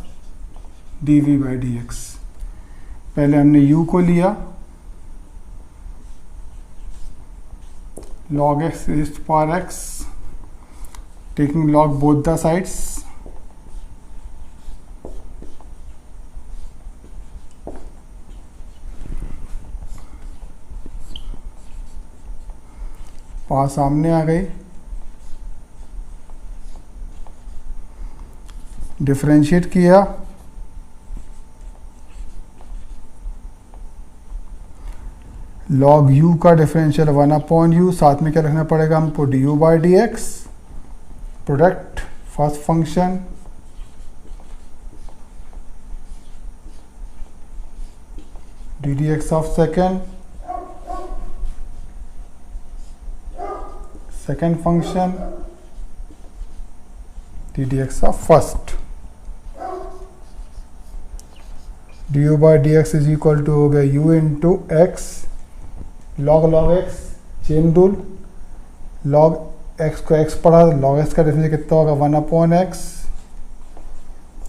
d v by d x. पहले हमने u को लिया log x raised to power x, taking log both the sides, power सामने आ गई, differentiate किया, log u का डिफरेंशियल 1 अपॉन यू, साथ में क्या रखना पड़ेगा हमको d u by d x, product first function d d x of second function d d x of first. D u by d x is equal to हो गया u into x log x, chain rule, log x को x पढ़ा, log x का difference कितना होगा 1 upon x,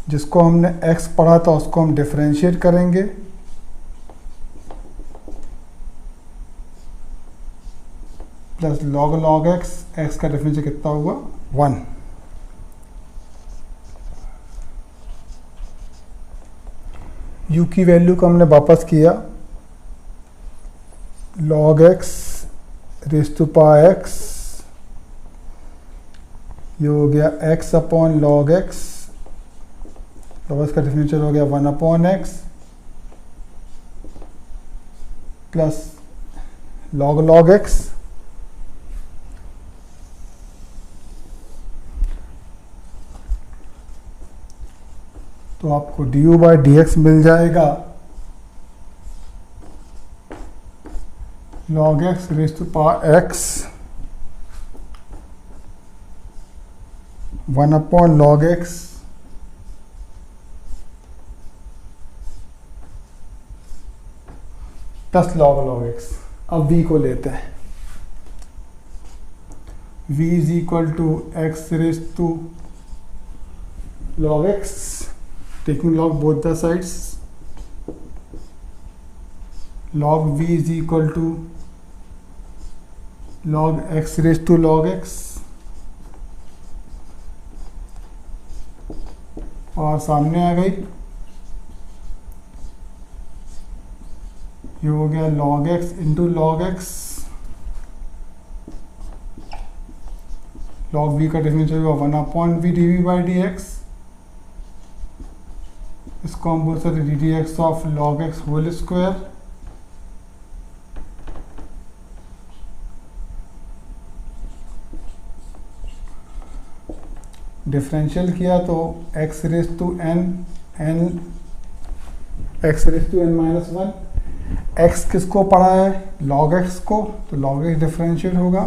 जिसको हमने x पढ़ा था उसको हम डिफरेंशिएट करेंगे, प्लस log x, x का डिफरेंस कितना होगा 1। u की वैल्यू को हमने वापस किया, log x raise to power x, ये हो गया x upon log x, log x का डिफरेंशियल हो गया 1 upon x plus log x, तो आपको d u by d x मिल जाएगा log x raise to power x 1 upon log x plus log x। अब v को लेते हैं, v is equal to x raise to log x, taking log both the sides, log v is equal to log x raised to log x, और सामने आ गई, ये हो गया log x into log x, log v का differential होगा 1 upon v d v by d x, इसको हम बोल सकते d d x of log x whole square, differential किया तो x raise to n x raise to n minus 1, x किसको पढ़ा है log x को, तो log x डिफरेंशियल होगा,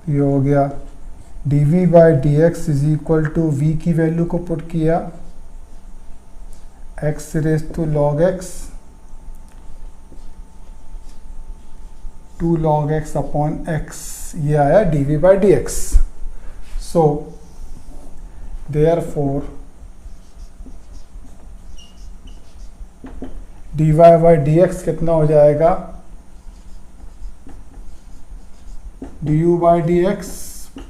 ये हो गया d v by d x is equal to v की वैल्यू को पुट किया x raise to log x 2 log x upon x, ये आया dv by dx। So therefore dy by dx कितना हो जाएगा du by dx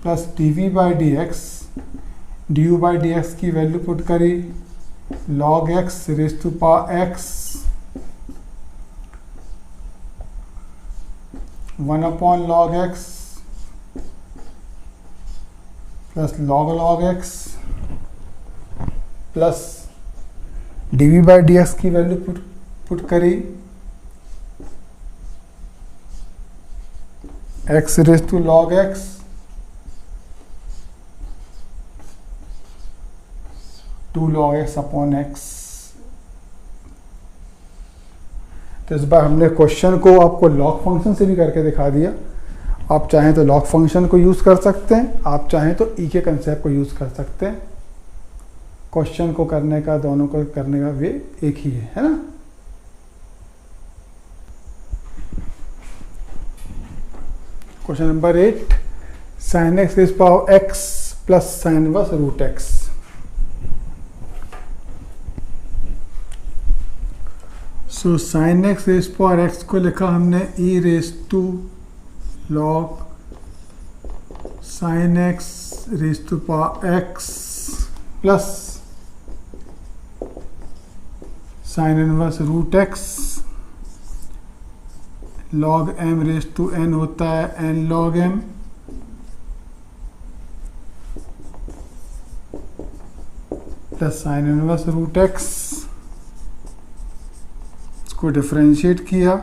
plus dv by dx, du by dx की value put करी log x raise to power x 1 upon log x plus log x plus dv by d x की value put करी x raise to log x two log x upon x। तो इस बार हमने question को आपको log function से भी करके दिखा दिया, आप चाहें तो लॉग फंक्शन को यूज़ कर सकते हैं, आप चाहें तो ई के कंसेप्ट को यूज़ कर सकते हैं। क्वेश्चन को करने का, दोनों को करने का वे एक ही है ना। Question number 8, sin x raise power x plus sine inverse root x। So sin x raise power x को लिखा हमने e raise to log sin x raise to power x plus sine inverse root x log m raise to n होता है n log m plus sine inverse root x। इसको differentiate किया,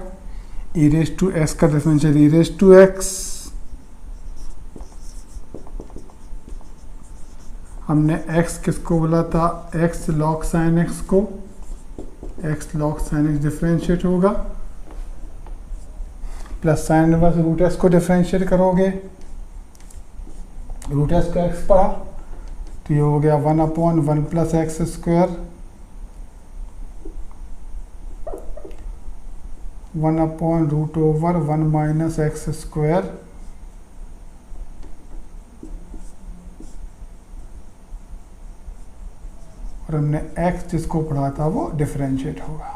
e raise to x का differential e raise to x। हमने x किसको बोला था, x log sin x को, x log sin x differentiate होगा plus sine inverse root x को डिफरेंशिएट करोगे, रूट x को x पढ़ा तो ये हो गया 1/1 plus x square 1/√1 minus x square और हमने x जिसको पढ़ा था वो डिफरेंशिएट होगा।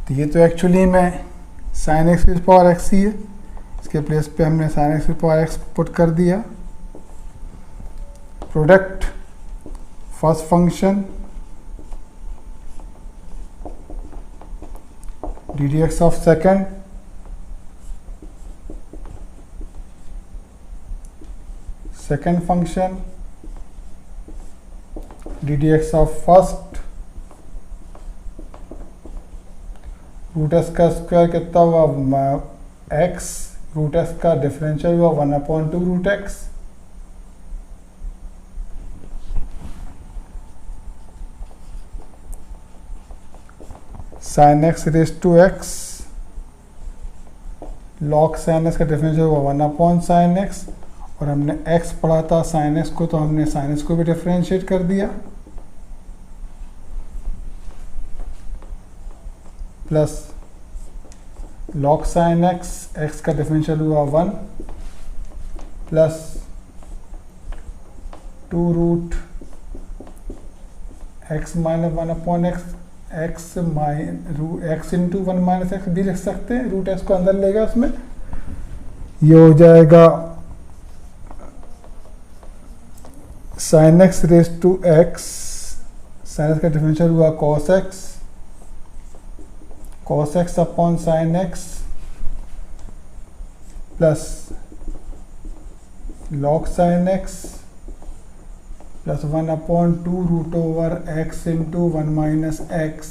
तो ये तो एक्चुअली में sin x की पावर x ही है, इसके प्लेस पे हमने sin x की पावर x पुट कर दिया। Product first function ddx of second second function ddx of first root s का स्क्वायर कितना हुआ x, रूट एस का डिफरेंशियल हुआ 1/2 root x sine x raise to x log sine x का differential हुआ 1/sin x और हमने x पढ़ा था साइन x को तो हमने साइन x को भी डिफरेंशिएट कर दिया plus log sin x, x का डिफरेंशियल हुआ 1 plus 2 root x minus 1/x x into 1 minus x भी लिख सकते हैं, रूट x को अंदर लेगा उसमें, ये हो जाएगा sin x raise to x, sin x का डिफरेंशियल हुआ cos x upon sin x plus log sin x plus 1/2 root over x into 1 minus x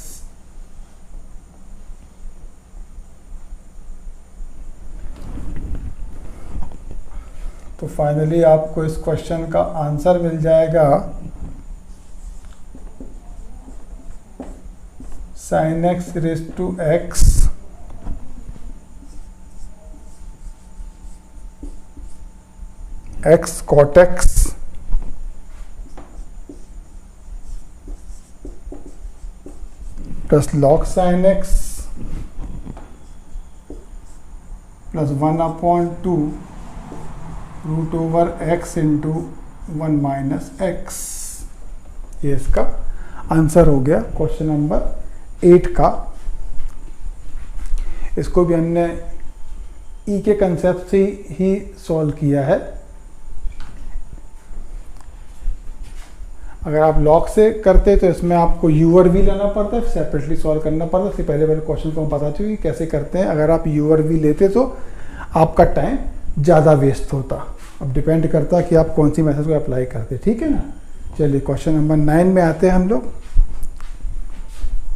तो फाइनली आपको इस क्वेश्चन का आंसर मिल जाएगा sin x raise to x x cot x plus log sin x plus 1/2 root over x into 1 minus x. ये इसका answer हो गया क्वेश्चन नंबर 8 का। इसको भी हमने ई के कंसेप्ट से ही सॉल्व किया है। अगर आप लॉग से करते तो इसमें आपको यू और वी लेना पड़ता है, सेपरेटली सॉल्व करना पड़ता है। इससे पहले क्वेश्चन को हम बता चुके कि कैसे करते हैं। अगर आप यू और वी लेते तो आपका टाइम ज़्यादा वेस्ट होता। अब डिपेंड करता कि आप कौन सी मेथड को अप्लाई करते, ठीक है ना। चलिए क्वेश्चन नंबर 9 में आते हैं हम लोग।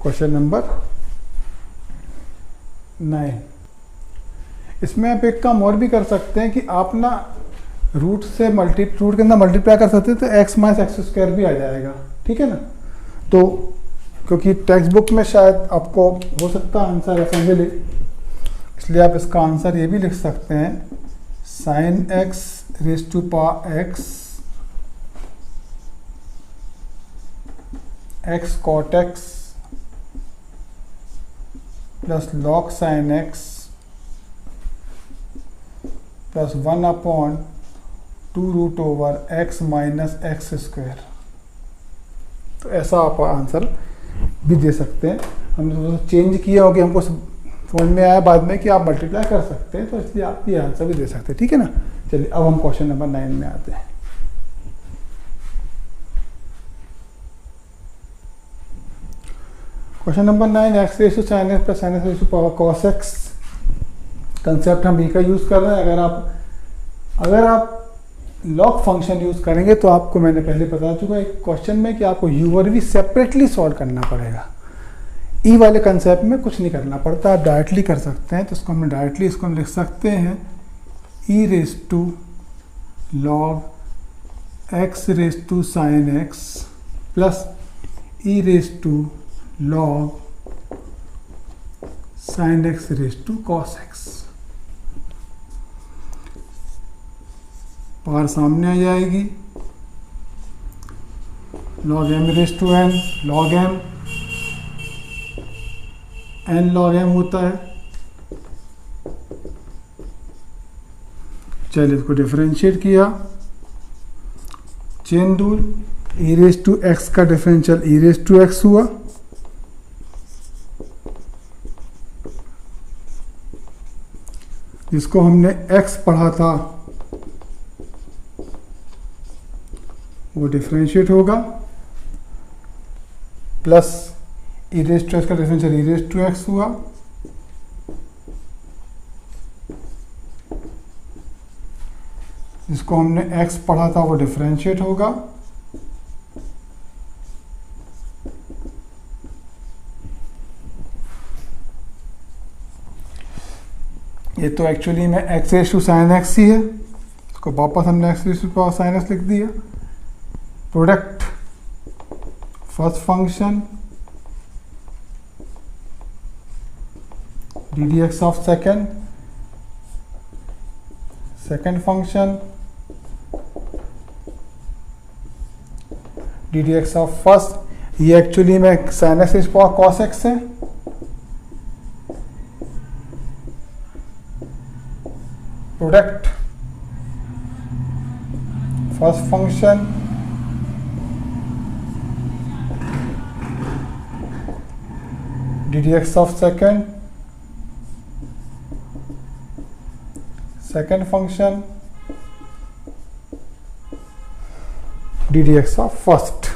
क्वेश्चन नंबर 9, इसमें आप एक काम और भी कर सकते हैं कि आप ना रूट से रूट के अंदर मल्टीप्लाई कर सकते हैं तो x माइनस एक्स स्क्वायर भी आ जाएगा, ठीक है ना। तो क्योंकि टेक्स्ट बुक में शायद आपको हो सकता है आंसर ऐसा मिले, इसलिए आप इसका आंसर ये भी लिख सकते हैं sin x raise to power x x cot x plus log sine x plus 1/2 x minus x square. तो ऐसा आप आंसर भी दे सकते हैं। हमने थोड़ा सा चेंज किया हो कि हमको समझ में आया बाद में कि आप मल्टीप्लाई कर सकते हैं, तो इसलिए आप ये आंसर भी दे सकते हैं। ठीक है ना। चलिए अब हम क्वेश्चन नंबर 9 में आते हैं। Question number 9, x raise to sine x plus sine x raise to power cos x. Concept हम का यूज़ कर रहे हैं। अगर आप लॉग फंक्शन यूज़ करेंगे तो आपको मैंने पहले बता चुका एक क्वेश्चन में कि आपको यू और वी सेपरेटली सॉल्व करना पड़ेगा। ई वाले कंसेप्ट में कुछ नहीं करना पड़ता, आप डायरेक्टली कर सकते हैं। तो इसको हम डायरेक्टली हम लिख सकते हैं e raise to log x raise to sine x plus e raise to log sine x raise to cos x. Power सामने आ जाएगी। Log m raise to n, log m n log m होता है। चलिए इसको differentiate किया, chain rule, e raise to x का differential e raise to x हुआ, जिसको हमने एक्स पढ़ा था वो डिफरेंशिएट होगा, plus e raise to x का differential e raise to x हुआ, जिसको हमने एक्स पढ़ा था वो डिफरेंशिएट होगा, ये तो एक्चुअली में x raise to sine x ही है। इसको वापस हमने x raise to power sine x लिख दिया। Product first function d d x of second function d d x of first. ये एक्चुअली में sine x raise to power cos x है। Product first function d d x of second function d d x of first.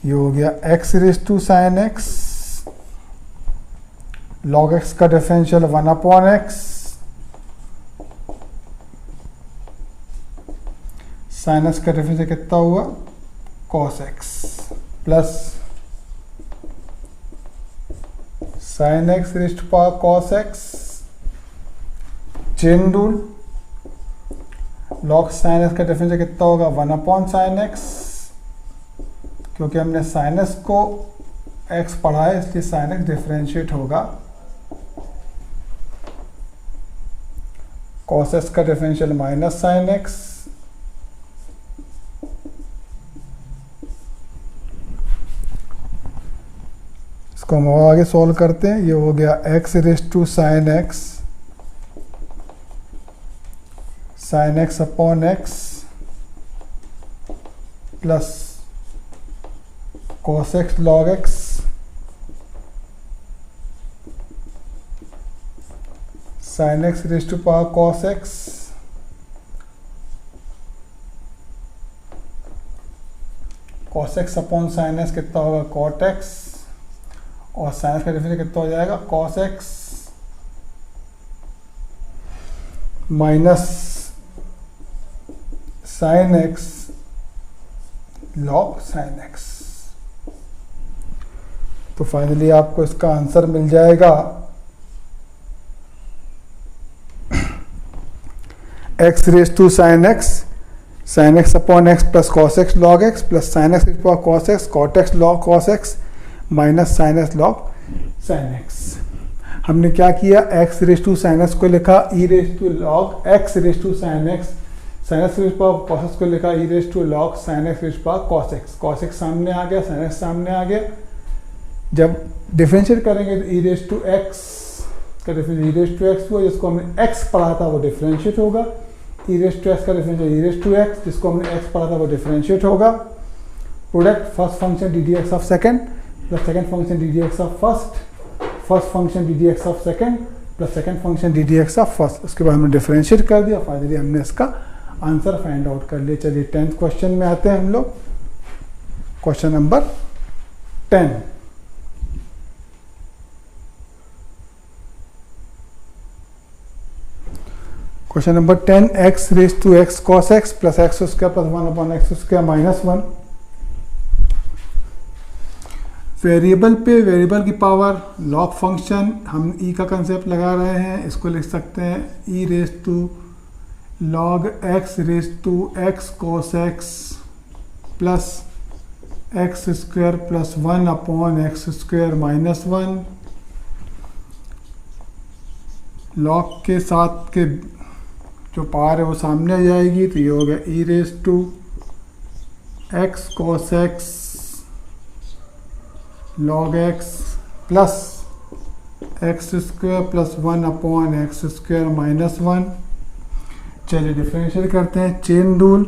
ये हो गया x raise to sine x, log x का differential 1/x, sine x का differential कितना हुआ cos x, plus sine x raise to power cos x, chain rule, log sine x का differential कितना होगा 1/sin x, क्योंकि हमने साइन एक्स को x पढ़ा है इसलिए साइन एक्स डिफरेंशिएट होगा। कॉस एक्स का डिफरेंशियल माइनस साइन एक्स, इसको हम आगे सॉल्व करते हैं। ये हो गया x raise to sine x, sine x upon x plus cos x log x, sine x raise to power cos x, cos x upon sine x कितना होगा कॉट एक्स, और साइन एक्स का differential कितना हो जाएगा cos x minus sine x log sine x. तो finally आपको इसका आंसर मिल जाएगा x raise to sine x upon x plus cos x log x plus sine x raise to power cos x cot x log cos x minus sine x log sine x. हमने क्या किया, x raise to sine x को लिखा e raise to log x raise to sine x sine x raise power cos x को लिखा e raise to log sine x raise power cos x, cos x सामने आ गया, sine x सामने आ गया। जब डिफरेंशिएट करेंगे तो ई रेज टू एक्स का differentiate e raise to x हुआ, जिसको हमने एक्स पढ़ा था वो डिफरेंशिएट होगा। ई रेज टू एक्स का differentiate e raise to x, जिसको हमने एक्स पढ़ा था वो डिफरेंशिएट होगा। Product first function d d x of second plus second function d d x of first, first function d d x of second plus second function d d x of first. उसके बाद हमने differentiate कर दिया, finally हमने इसका answer find out कर लिया। चलिए 10th क्वेश्चन में आते हैं हम लोग। Question number 10। Question number 10, x raise to x cos x plus x square plus 1 upon x square minus 1। Variable पे वेरिएबल की पावर लॉग फंक्शन, हम ई का कंसेप्ट लगा रहे हैं, इसको लिख सकते हैं e raise to log x raise to x cos x plus x square plus 1 upon x square minus 1। Log के साथ के जो पावर है वो सामने आ जाएगी, तो ये हो गया e raise to x cos x log x plus x square plus 1 upon x square minus 1। चलिए डिफरेंशियल करते हैं, chain rule.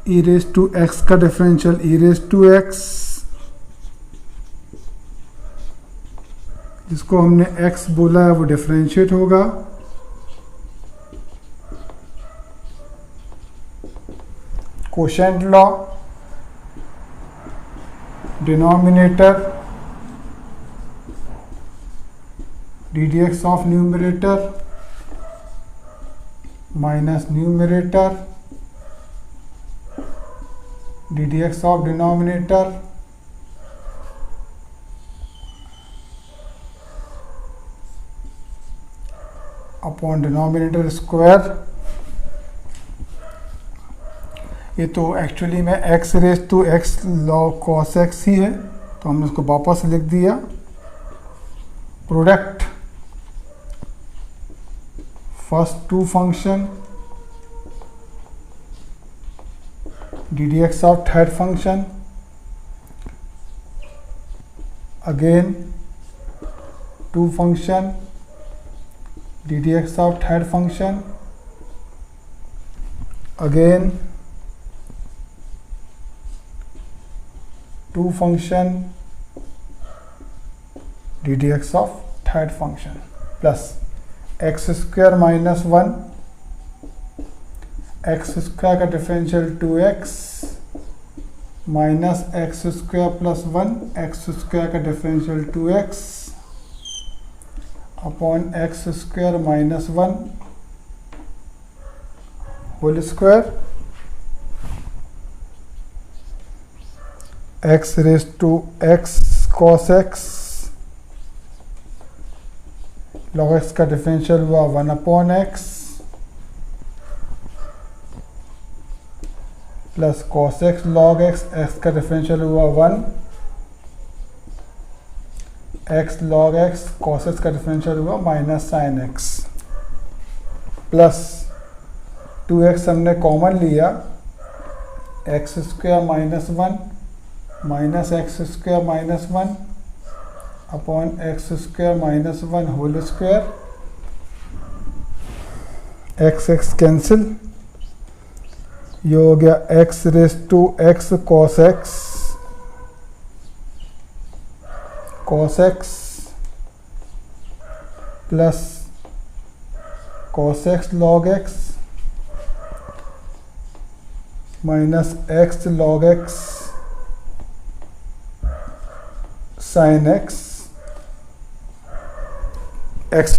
E raise to x का differential e raise to x, जिसको हमने एक्स बोला है वो डिफरेंशिएट होगा। Quotient law, denominator d d x of numerator minus numerator d d x of denominator upon denominator square. ये तो actually में x raise to x log cos x ही है, तो हमने उसको वापस लिख दिया। Product first two function d d x of third function, again two function d d x of third function, again two function d d x of third function plus x square minus 1, x square का differential 2x minus x square plus 1, x square का differential 2x upon x square minus 1 whole square. X raise to x cos x log x का differential हुआ 1 upon x plus cos x log x, x का differential हुआ 1, x log x cos x का differential हुआ minus sine x plus 2x हमने common लिया, x square minus 1 minus x square minus 1 upon x square minus 1 whole square. X x cancel, ये हो गया x raise to x cos x plus cos x log x minus x log x sine x. X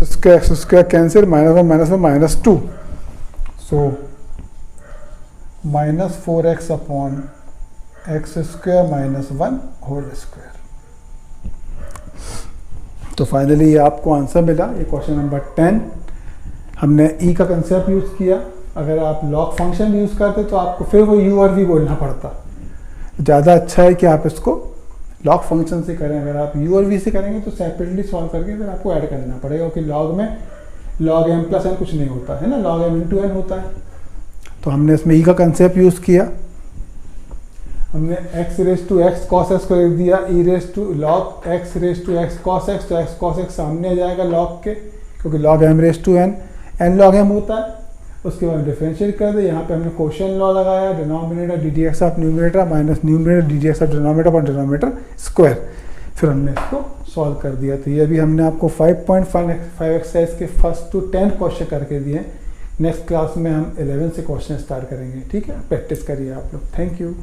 square cancel, minus 1 minus 2, so minus 4x upon x square minus 1 whole square. तो finally ये आपको answer मिला। ये question number 10 हमने ई का concept use किया। अगर आप लॉग फंक्शन यूज़ करते तो आपको फिर वो यू और वी बोलना पड़ता। ज़्यादा अच्छा है कि आप इसको लॉग फंक्शन से करें। अगर आप यू और वी से करेंगे तो सेपरेटली सॉल्व करके फिर आपको ऐड करना पड़ेगा, क्योंकि लॉग में लॉग m प्लस n कुछ नहीं होता है ना, लॉग m इंटू n होता है। तो हमने इसमें ई का कंसेप्ट यूज़ किया, हमने x raise to x cos x को लिख दिया e raise to log x raise to x cos x, तो x कॉस एक्स सामने आ जाएगा लॉग के, क्योंकि log m raise to n log m होता है। उसके बाद डिफरेंशिएट कर दे, यहाँ पे हमने क्वोशिएंट लॉ लगाया, denominator d d x of numerator minus numerator D d x of denominator upon denominator square, फिर हमने इसको सॉल्व कर दिया। तो ये भी हमने आपको 5.5 एक्सरसाइज के फर्स्ट टू 10 क्वेश्चन करके दिए। नेक्स्ट क्लास में हम 11 से क्वेश्चन स्टार्ट करेंगे, ठीक है। प्रैक्टिस करिए आप लोग। Thank you.